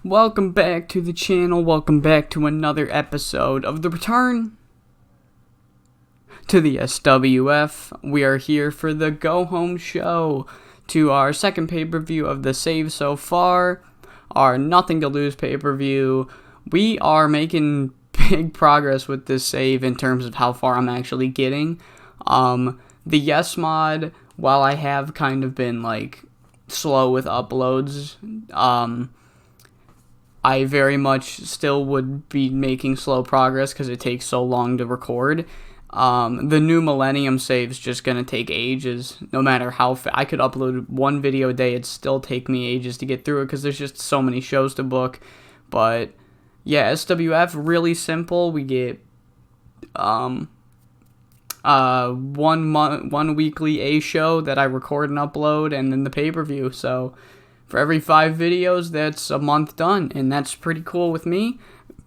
Welcome back to the channel. Welcome back to another episode of the return to the SWF. We are here for the go home show to our second pay-per-view of the save so far, our nothing to lose pay-per-view. We are making big progress with this save in terms of how far I'm actually getting. The yes mod, while I have kind of been slow with uploads, I very much still would be making slow progress because it takes so long to record. The new Millennium save's just going to take ages, no matter how I could upload one video a day, it'd still take me ages to get through it because there's just so many shows to book. But yeah, SWF, really simple. We get one weekly A show that I record and upload, and then the pay-per-view. So for every 5 videos, that's a month done, and that's pretty cool with me.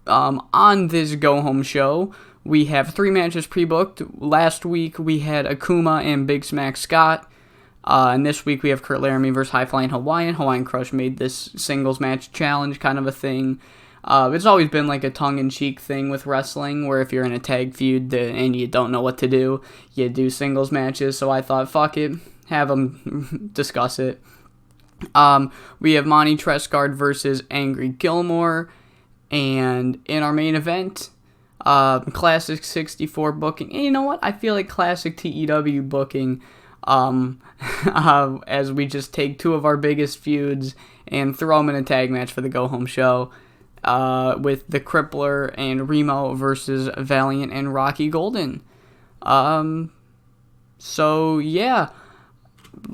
On this go-home show, we have 3 matches pre-booked. Last week, we had Akuma and Big Smack Scott, and this week we have Kurt Laramie versus High Flying Hawaiian. Hawaiian Crush made this singles match challenge kind of a thing. It's always been like a tongue-in-cheek thing with wrestling, where if you're in a tag feud and you don't know what to do, you do singles matches, so I thought, fuck it, have them discuss it. We have Monty Trescard versus Angry Gilmore, and in our main event, Classic 64 booking. And you know what? I feel like Classic TEW booking, as we just take 2 of our biggest feuds and throw them in a tag match for the go-home show, with the Crippler and Remo versus Valiant and Rocky Golden. So yeah,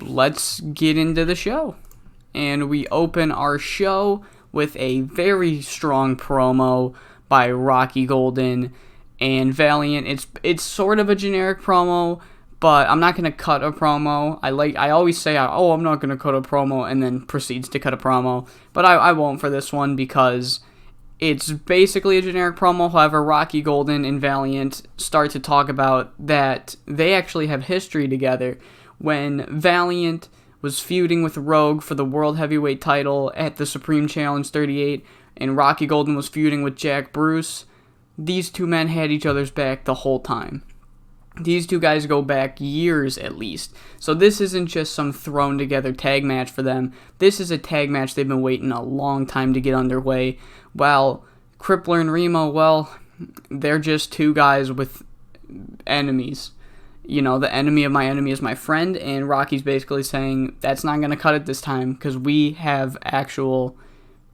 let's get into the show. And we open our show with a very strong promo by Rocky Golden and Valiant. It's sort of a generic promo, but I'm not gonna cut a promo. I always say, I'm not gonna cut a promo, and then proceeds to cut a promo. But I won't for this one because it's basically a generic promo. However, Rocky Golden and Valiant start to talk about that they actually have history together. When Valiant was feuding with Rogue for the World Heavyweight title at the Supreme Challenge 38, and Rocky Golden was feuding with Jack Bruce, these 2 men had each other's back the whole time. These 2 guys go back years at least. So this isn't just some thrown together tag match for them. This is a tag match they've been waiting a long time to get underway. While Crippler and Remo, well, they're just 2 guys with enemies. You know, the enemy of my enemy is my friend, and Rocky's basically saying, that's not going to cut it this time, because we have actual,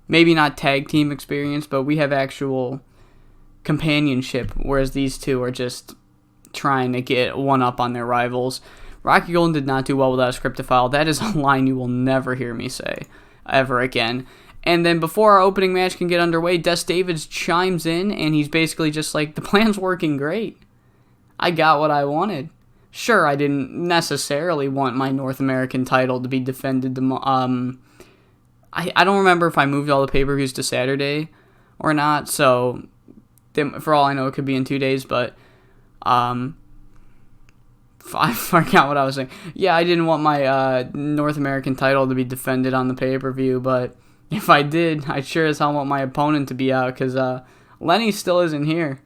maybe not tag team experience, but we have actual companionship, whereas these 2 are just trying to get one up on their rivals. Rocky Golden did not do well without a scriptophile. That is a line you will never hear me say ever again. And then before our opening match can get underway, Des Davids chimes in, and he's basically just like, the plan's working great. I got what I wanted. Sure, I didn't necessarily want my North American title to be defended. I don't remember if I moved all the pay-per-views to Saturday or not, so for all I know, it could be in 2 days, but I forgot what I was saying. Yeah, I didn't want my North American title to be defended on the pay-per-view, but if I did, I sure as hell want my opponent to be out, because Lenny still isn't here.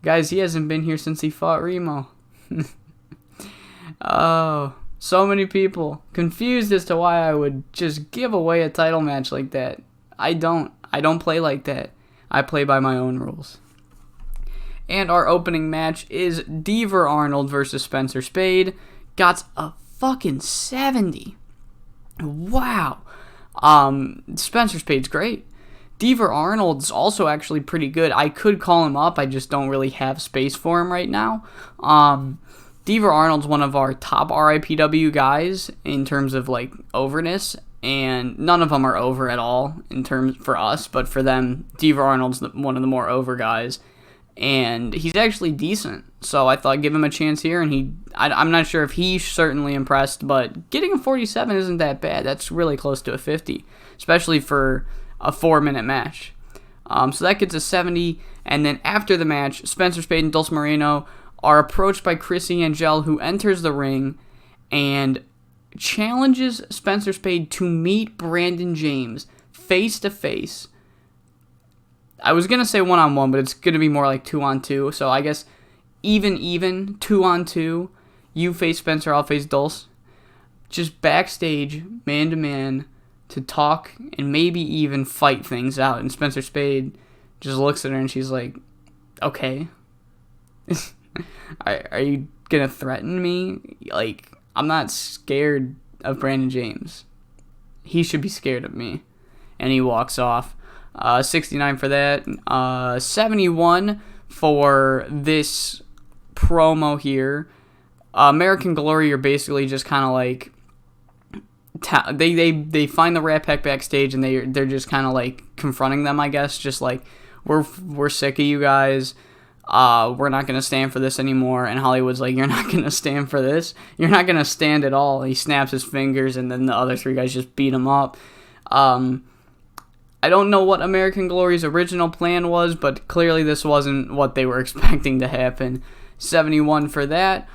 Guys, he hasn't been here since he fought Remo. Oh, so many people confused as to why I would just give away a title match like that. I don't play like that. I play by my own rules. And our opening match is Deaver Arnold versus Spencer Spade. Got a fucking 70. Wow. Spencer Spade's great. Deaver Arnold's also actually pretty good. I could call him up, I just don't really have space for him right now. Deaver Arnold's one of our top RIPW guys in terms of overness, and none of them are over at all in terms for us, but for them, Deaver Arnold's one of the more over guys, and he's actually decent. So I thought I'd give him a chance here, and I'm not sure if he's certainly impressed, but getting a 47 isn't that bad. That's really close to a 50, especially for a 4-minute match. So that gets a 70, and then after the match, Spencer Spade and Dulce Moreno are approached by Chrissy Angel, who enters the ring and challenges Spencer Spade to meet Brandon James face to face I was going to say 1-on-1, but it's going to be more like 2-on-2. So I guess even, 2-on-2. You face Spencer, I'll face Dulce. Just backstage, man-to-man, to talk and maybe even fight things out. And Spencer Spade just looks at her and she's like, okay. Are you going to threaten me? Like, I'm not scared of Brandon James. He should be scared of me. And he walks off. 69 for that. 71 for this promo here. American Glory are basically just kind of like they find the Rat Pack backstage and they're just kind of like confronting them, I guess, just like we're sick of you guys. We're not gonna stand for this anymore. And Hollywood's like, you're not gonna stand for this. You're not gonna stand at all. He snaps his fingers and then the other three guys just beat him up. I don't know what American Glory's original plan was, but clearly this wasn't what they were expecting to happen. 71 for that.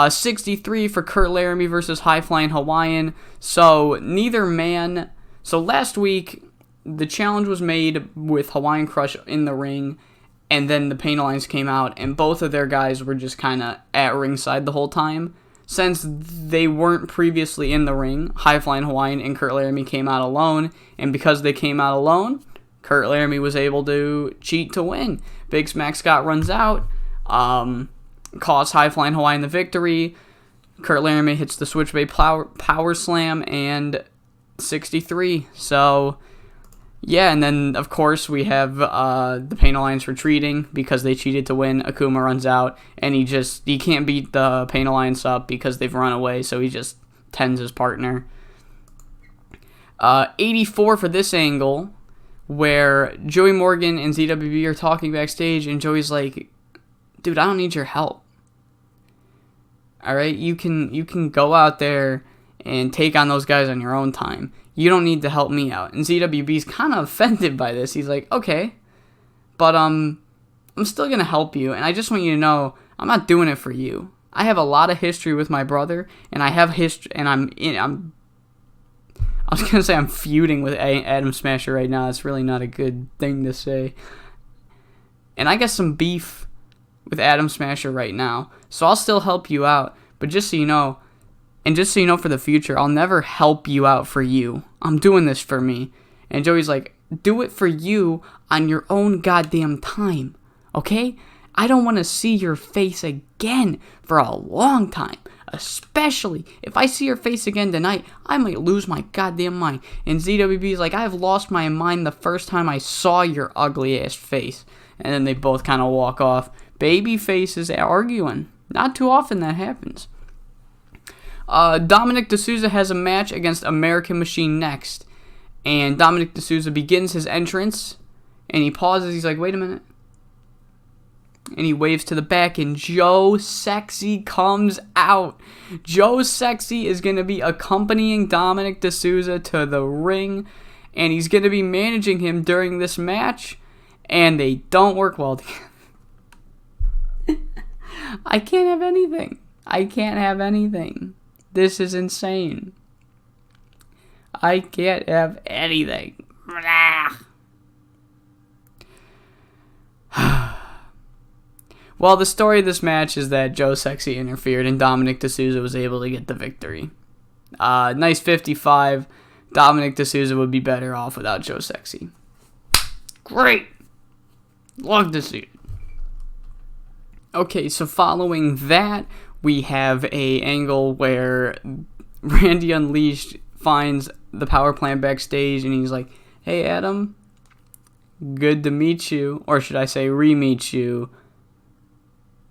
63 for Kurt Laramie versus High Flying Hawaiian. So neither man. So last week the challenge was made with Hawaiian Crush in the ring, and then the Pain Alliance came out, and both of their guys were just kind of at ringside the whole time. Since they weren't previously in the ring, High Flying Hawaiian and Kurt Laramie came out alone, and because they came out alone, Kurt Laramie was able to cheat to win. Big Smack Scott runs out. Costs High Flying Hawaiian the victory. Kurt Laramie hits the Switchblade power slam and 63. So, yeah, and then, of course, we have the Pain Alliance retreating because they cheated to win. Akuma runs out, and he can't beat the Pain Alliance up because they've run away, so he just tends his partner. 84 for this angle, where Joey Morgan and ZWB are talking backstage, and Joey's like, dude, I don't need your help. Alright, you can go out there and take on those guys on your own time. You don't need to help me out. And ZWB's kind of offended by this. He's like, okay, but I'm still going to help you, and I just want you to know I'm not doing it for you. I have a lot of history with my brother, and I have history, and I was going to say I'm feuding with Adam Smasher right now. It's really not a good thing to say. And I got some beef with Adam Smasher right now, so I'll still help you out, but just so you know, and just so you know for the future, I'll never help you out for you. I'm doing this for me. And Joey's like, do it for you on your own goddamn time, okay? I don't want to see your face again for a long time, especially if I see your face again tonight, I might lose my goddamn mind. And ZWB's like, I have lost my mind the first time I saw your ugly ass face. And then they both kind of walk off. Baby faces arguing. Not too often that happens. Dominic D'Souza has a match against American Machine next. And Dominic D'Souza begins his entrance. And he pauses. He's like, wait a minute. And he waves to the back. And Joe Sexy comes out. Joe Sexy is going to be accompanying Dominic D'Souza to the ring. And he's going to be managing him during this match. And they don't work well together. I can't have anything. I can't have anything. This is insane. I can't have anything. Well, the story of this match is that Joe Sexy interfered and Dominic D'Souza was able to get the victory. Nice 55. Dominic D'Souza would be better off without Joe Sexy. Great. Love to see it. Okay, so following that, we have a angle where Randy Unleashed finds the power plant backstage, and he's like, hey, Adam, good to meet you, or should I say re-meet you,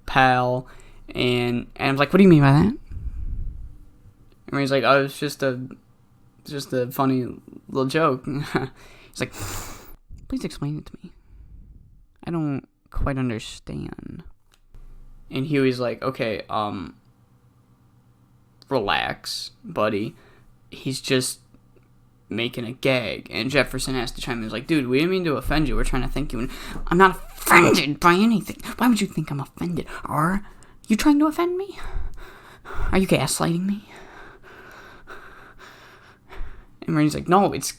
pal. And Adam's like, what do you mean by that? And he's like, oh, it's just a funny little joke. He's like, please explain it to me. I don't quite understand. And Huey's like, okay, relax, buddy. He's just making a gag. And Jefferson has to chime in. He's like, dude, we didn't mean to offend you. We're trying to thank you. And I'm not offended by anything. Why would you think I'm offended? Are you trying to offend me? Are you gaslighting me? And Randy's like, no, it's...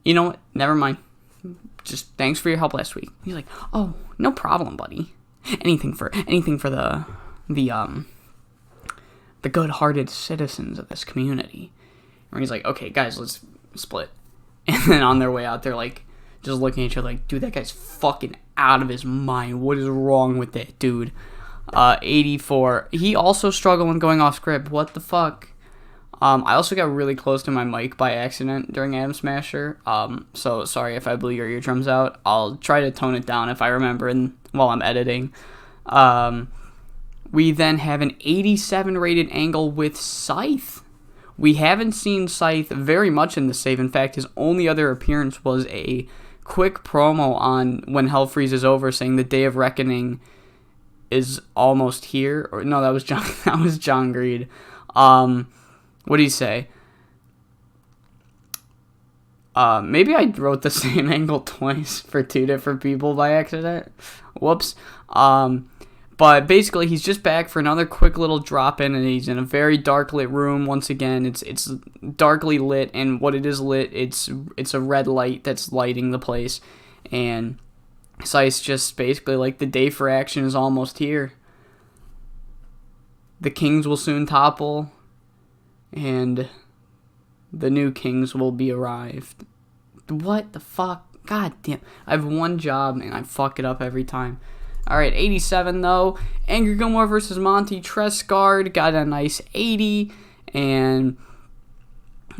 You know what? Never mind. just thanks for your help last week. He's like, oh, no problem, buddy. Anything for the good-hearted citizens of this community. And he's like, okay, guys, let's split. And then on their way out, they're like, just looking at each other like, dude, that guy's fucking out of his mind. What is wrong with that dude? 84. He also struggled when going off script. What the fuck? I also got really close to my mic by accident during Atom Smasher. So sorry if I blew your eardrums out. I'll try to tone it down if I remember while I'm editing. We then have an 87 rated angle with Scythe. We haven't seen Scythe very much in the save. In fact, his only other appearance was a quick promo on When Hell Freezes Over, saying the Day of Reckoning is almost here. Or no, that was John Greed. What did he say? Maybe I wrote the same angle twice for two different people by accident. Whoops. But basically, he's just back for another quick little drop-in, and he's in a very dark lit room. Once again, it's darkly lit, and what it is lit, it's a red light that's lighting the place. And Scythe's just basically like, the day for action is almost here. The kings will soon topple, and the new kings will be arrived. What the fuck? God damn. I have one job, and I fuck it up every time. Alright, 87 though. Angry Gilmore versus Monty Trescard got a nice 80. And,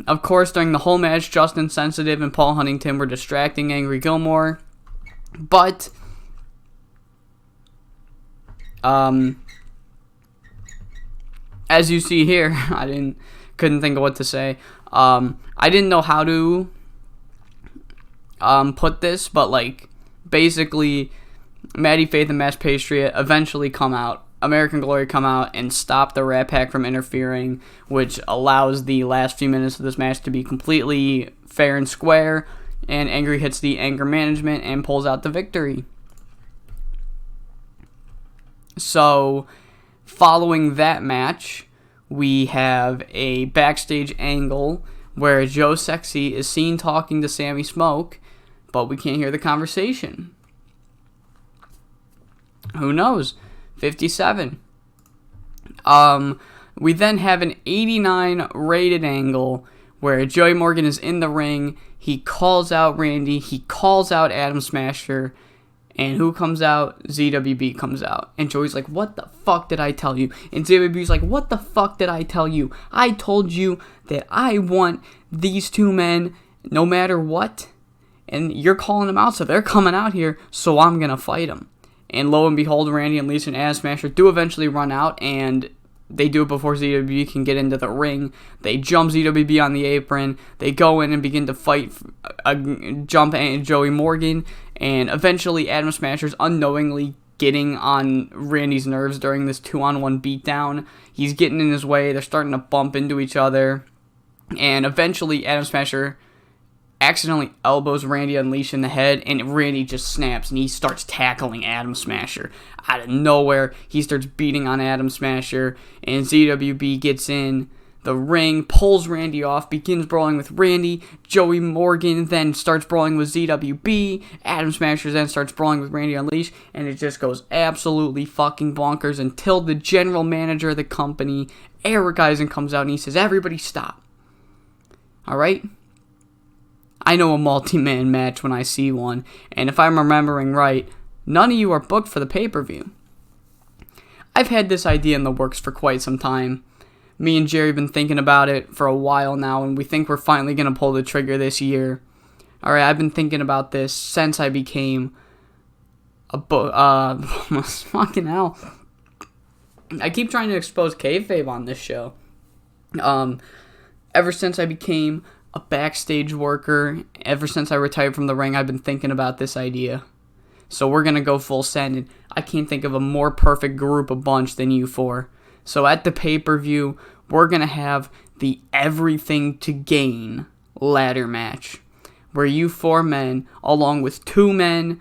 of course, during the whole match, Justin Sensitive and Paul Huntington were distracting Angry Gilmore. But, as you see here, couldn't think of what to say. I didn't know how to put this, but, like, basically, Maddie Faith and Mash Pastry eventually come out. American Glory come out and stop the Rat Pack from interfering, which allows the last few minutes of this match to be completely fair and square. And Angry hits the anger management and pulls out the victory. So, following that match, we have a backstage angle where Joe Sexy is seen talking to Sammy Smoke, but we can't hear the conversation. Who knows? 57. We then have an 89 rated angle where Joey Morgan is in the ring. He calls out Randy. He calls out Atom Smasher. And who comes out? ZWB comes out. And Joey's like, what the fuck did I tell you? And ZWB's like, what the fuck did I tell you? I told you that I want these two men no matter what. And you're calling them out, so they're coming out here, so I'm going to fight them. And lo and behold, Randy and Lisa and Atom Smasher do eventually run out, and they do it before ZWB can get into the ring. They jump ZWB on the apron. They go in and begin to fight, jump Joey Morgan, and eventually Atom Smasher's unknowingly getting on Randy's nerves during this 2-on-1 beatdown. He's getting in his way. They're starting to bump into each other, and eventually Atom Smasher accidentally elbows Randy Unleashed in the head, and Randy just snaps, and he starts tackling Atom Smasher. Out of nowhere, he starts beating on Atom Smasher, and ZWB gets in the ring, pulls Randy off, begins brawling with Randy. Joey Morgan then starts brawling with ZWB. Atom Smasher then starts brawling with Randy Unleashed, and it just goes absolutely fucking bonkers until the general manager of the company, Eric Eisen, comes out, and he says, everybody stop. Alright? I know a multi-man match when I see one, and if I'm remembering right, none of you are booked for the pay-per-view. I've had this idea in the works for quite some time. Me and Jerry have been thinking about it for a while now, and we think we're finally going to pull the trigger this year. Alright, I've been thinking about this since I became fucking hell. I keep trying to expose kayfabe on this show. Ever since I became a backstage worker, ever since I retired from the ring, I've been thinking about this idea. So we're going to go full send, and I can't think of a more perfect group of bunch than you four. So at the pay-per-view, we're going to have the Everything to Gain ladder match, where you four men, along with two men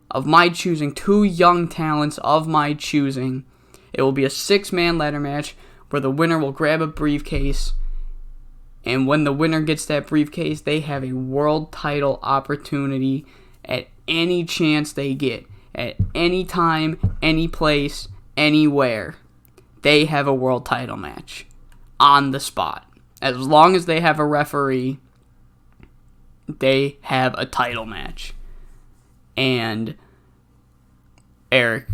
of my choosing, two young talents of my choosing, it will be a 6-man ladder match where the winner will grab a briefcase. And when the winner gets that briefcase, they have a world title opportunity at any chance they get, at any time, any place, anywhere. They have a world title match on the spot. As long as they have a referee, they have a title match. And Eric,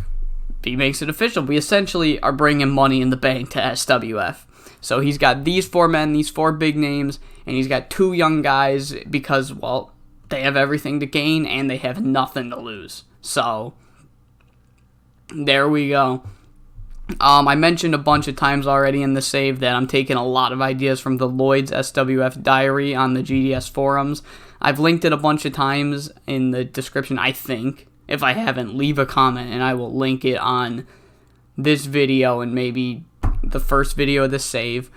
he makes it official. We essentially are bringing Money in the Bank to SWF. So he's got these 4 men, these 4 big names, and he's got 2 young guys because, well, they have everything to gain and they have nothing to lose. So there we go. I mentioned a bunch of times already in the save that I'm taking a lot of ideas from the Lloyd's SWF diary on the GDS forums. I've linked it a bunch of times in the description, I think. If I haven't, leave a comment and I will link it on this video and maybe the first video of the save.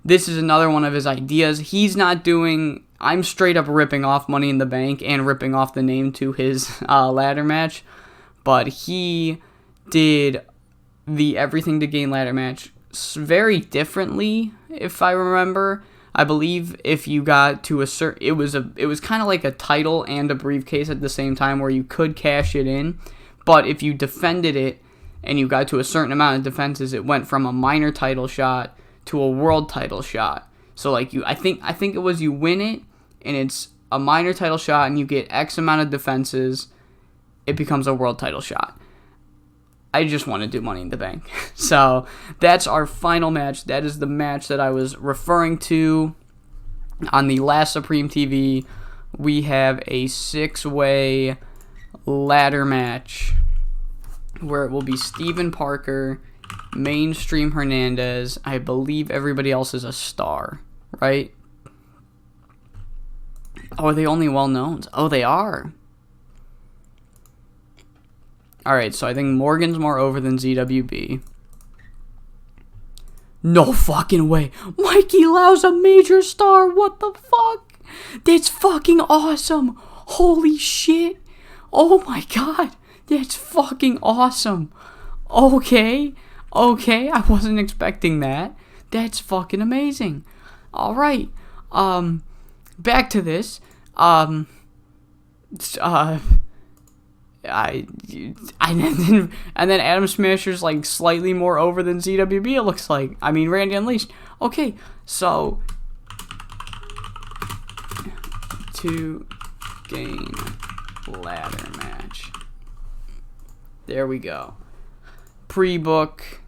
This is another one of his ideas. He's not doing... I'm straight up ripping off Money in the Bank and ripping off the name to his ladder match. But he did the Everything to Gain ladder match very differently, if I remember. I believe if you got to a certain... It was kind of like a title and a briefcase at the same time where you could cash it in. But if you defended it and you got to a certain amount of defenses, it went from a minor title shot to a world title shot. So like I think it was you win it and it's a minor title shot and you get X amount of defenses, it becomes a world title shot. I just want to do Money in the Bank. So that's our final match. That is the match that I was referring to on the last Supreme TV. We have a 6-way ladder match where it will be Steven Parker, Mainstream Hernandez. I believe everybody else is a star, right? Oh, are they only well-knowns? Oh, they are. Alright, so I think Morgan's more over than ZWB. No fucking way. Mikey Lau's a major star. What the fuck? That's fucking awesome. Holy shit. Oh my god. That's fucking awesome. Okay. I wasn't expecting that. That's fucking amazing. Alright. Back to this. And then Adam Smasher's like slightly more over than ZWB, it looks like. I mean, Randy Unleashed. Okay, so to gain ladder match. There we go. Pre-book.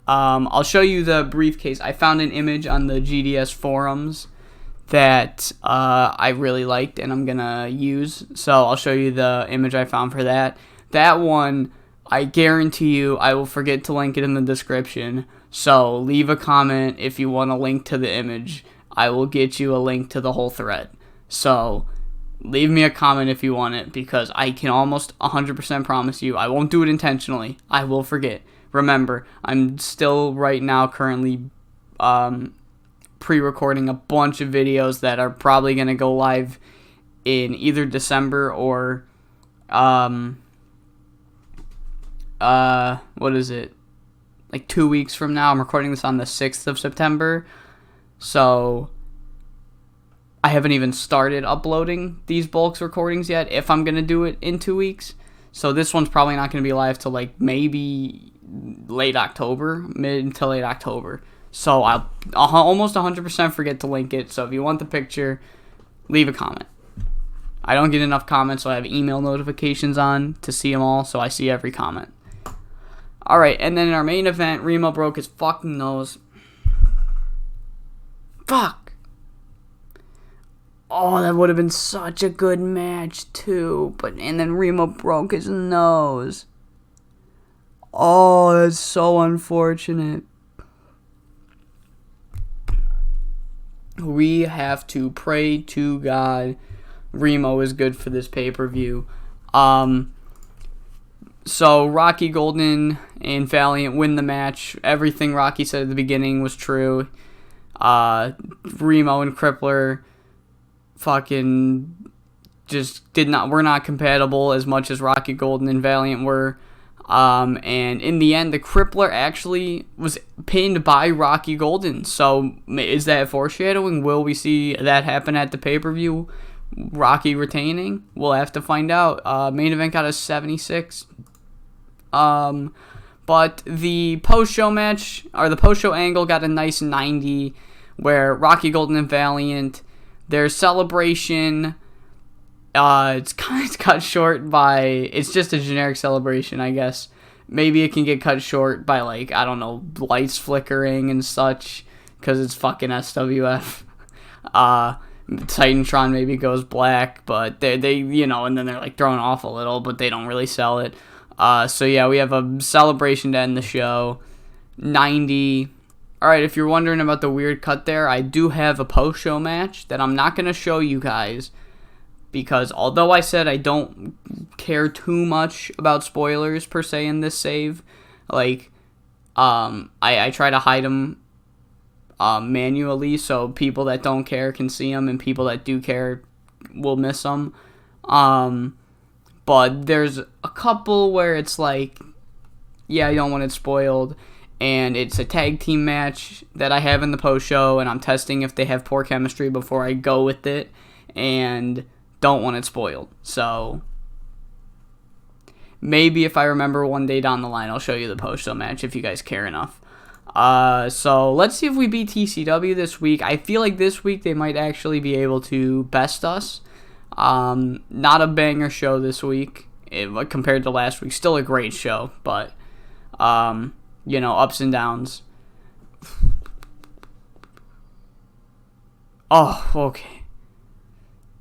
I'll show you the briefcase. I found an image on the GDS forums that I really liked and I'm gonna use. So I'll show you the image I found for that. That one, I guarantee you I will forget to link it in the description. So leave a comment if you want a link to the image. I will get you a link to the whole thread. So leave me a comment if you want it, because I can almost 100% promise you I won't do it intentionally. I will forget. Remember, I'm still right now currently pre-recording a bunch of videos that are probably going to go live in either December or what is it, like 2 weeks from now. I'm recording this on the 6th of September, so I haven't even started uploading these bulks recordings yet, if I'm going to do it in 2 weeks. So this one's probably not going to be live till like maybe late October, mid to late October. So I'll almost 100% forget to link it. So if you want the picture, leave a comment. I don't get enough comments, so I have email notifications on to see them all, so I see every comment. Alright, and then in our main event, Remo broke his fucking nose. Fuck! Oh, that would have been such a good match, too. And then Remo broke his nose. Oh, that's so unfortunate. We have to pray to God Remo is good for this pay-per-view. So Rocky Golden and Valiant win the match. Everything Rocky said at the beginning was true. Remo and Crippler fucking just were not compatible as much as Rocky Golden and Valiant were. And in the end, the Crippler actually was pinned by Rocky Golden. So is that foreshadowing? Will we see that happen at the pay-per-view? Rocky retaining? We'll have to find out. Main event got a 76. But the post-show match, or the post-show angle, got a nice 90, where Rocky Golden and Valiant, their celebration, it's cut short by, it's just a generic celebration, I guess. Maybe it can get cut short by, like, I don't know, lights flickering and such, because it's fucking SWF. Titantron maybe goes black, but they you know, and then they're, like, thrown off a little, but they don't really sell it. So yeah, we have a celebration to end the show. 90. Alright, if you're wondering about the weird cut there, I do have a post-show match that I'm not going to show you guys, because although I said I don't care too much about spoilers per se in this save, like, I try to hide them manually so people that don't care can see them and people that do care will miss them. But there's a couple where it's like, yeah, I don't want it spoiled, and it's a tag team match that I have in the post-show, and I'm testing if they have poor chemistry before I go with it, and don't want it spoiled. So maybe if I remember one day down the line, I'll show you the post-show match if you guys care enough. So let's see if we beat TCW this week. I feel like this week they might actually be able to best us. Not a banger show this week compared to last week. Still a great show, but you know, ups and downs. Oh, okay.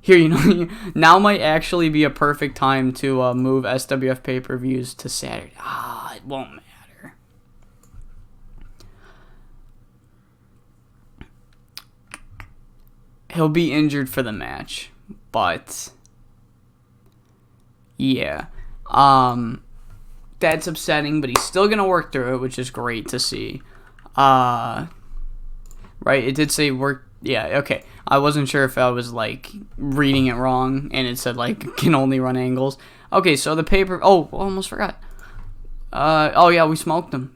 Here, you know, now might actually be a perfect time to move SWF pay-per-views to Saturday. It won't matter. He'll be injured for the match, but yeah, that's upsetting, but he's still gonna work through it, which is great to see. Right, it did say work. Yeah, okay. I wasn't sure if I was, like, reading it wrong, and it said, like, can only run angles. Okay, so the paper... Oh, almost forgot. Oh, yeah, we smoked him.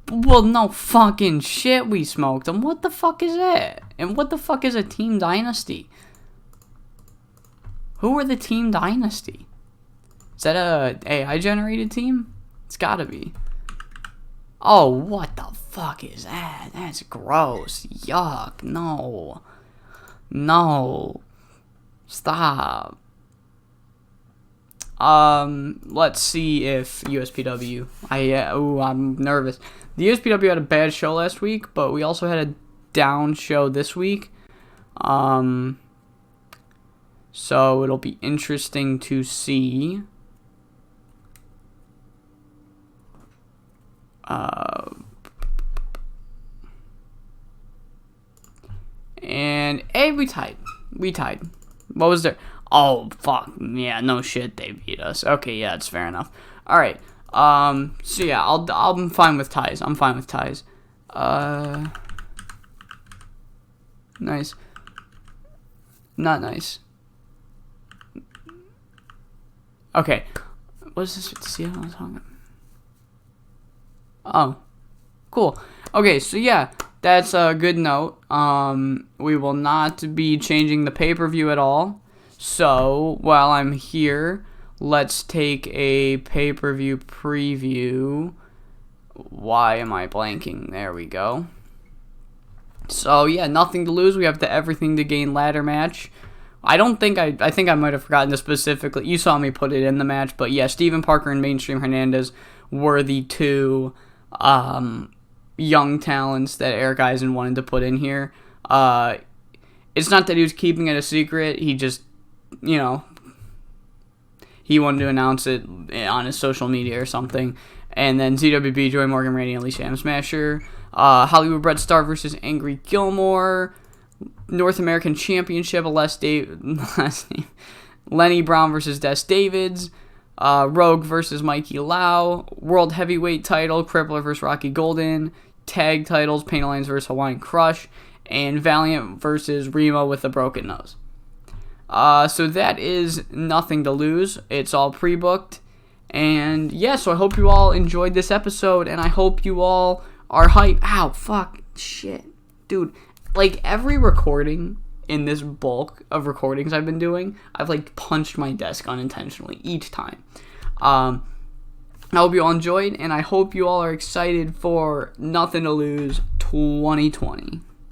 Well, no fucking shit, we smoked him. What the fuck is that? And what the fuck is a Team Dynasty? Who are the Team Dynasty? Is that a AI-generated team? It's gotta be. Oh, what the fuck is that? That's gross. Yuck. No. No. Stop. Let's see if USPW. I'm nervous. The USPW had a bad show last week, but we also had a down show this week. So it'll be interesting to see. And hey, we tied. What was there? Oh fuck, yeah, no shit, they beat us. Okay, yeah, it's fair enough. All right, so yeah, I'm fine with ties. Nice. Not nice. Okay, what is this? See how I'm talking? Oh, cool. Okay, so yeah, that's a good note. We will not be changing the pay-per-view at all. So, while I'm here, let's take a pay-per-view preview. Why am I blanking? There we go. So, yeah, nothing to lose. We have the everything to gain ladder match. I think I might have forgotten this specifically. You saw me put it in the match, but yeah, Steven Parker and Mainstream Hernandez were the two young talents that Eric Eisen wanted to put in here. It's not that he was keeping it a secret. He just, you know, he wanted to announce it on his social media or something. And then ZWB, Joy Morgan, Randy, and Alicia M. Smasher. Hollywood Bret Star versus Angry Gilmore. North American Championship, Lenny Brown versus Des Davids. Rogue versus Mikey Lau. World Heavyweight title, Crippler versus Rocky Golden. Tag titles, Pain Alliance versus Hawaiian Crush. And Valiant versus Remo with a broken nose. So that is nothing to lose. It's all pre-booked. And yeah, so I hope you all enjoyed this episode, and I hope you all are hyped. Ow, fuck, shit. Dude, like, every recording in this bulk of recordings I've been doing, I've like punched my desk unintentionally each time. I hope you all enjoyed, and I hope you all are excited for Nothing to Lose 2020.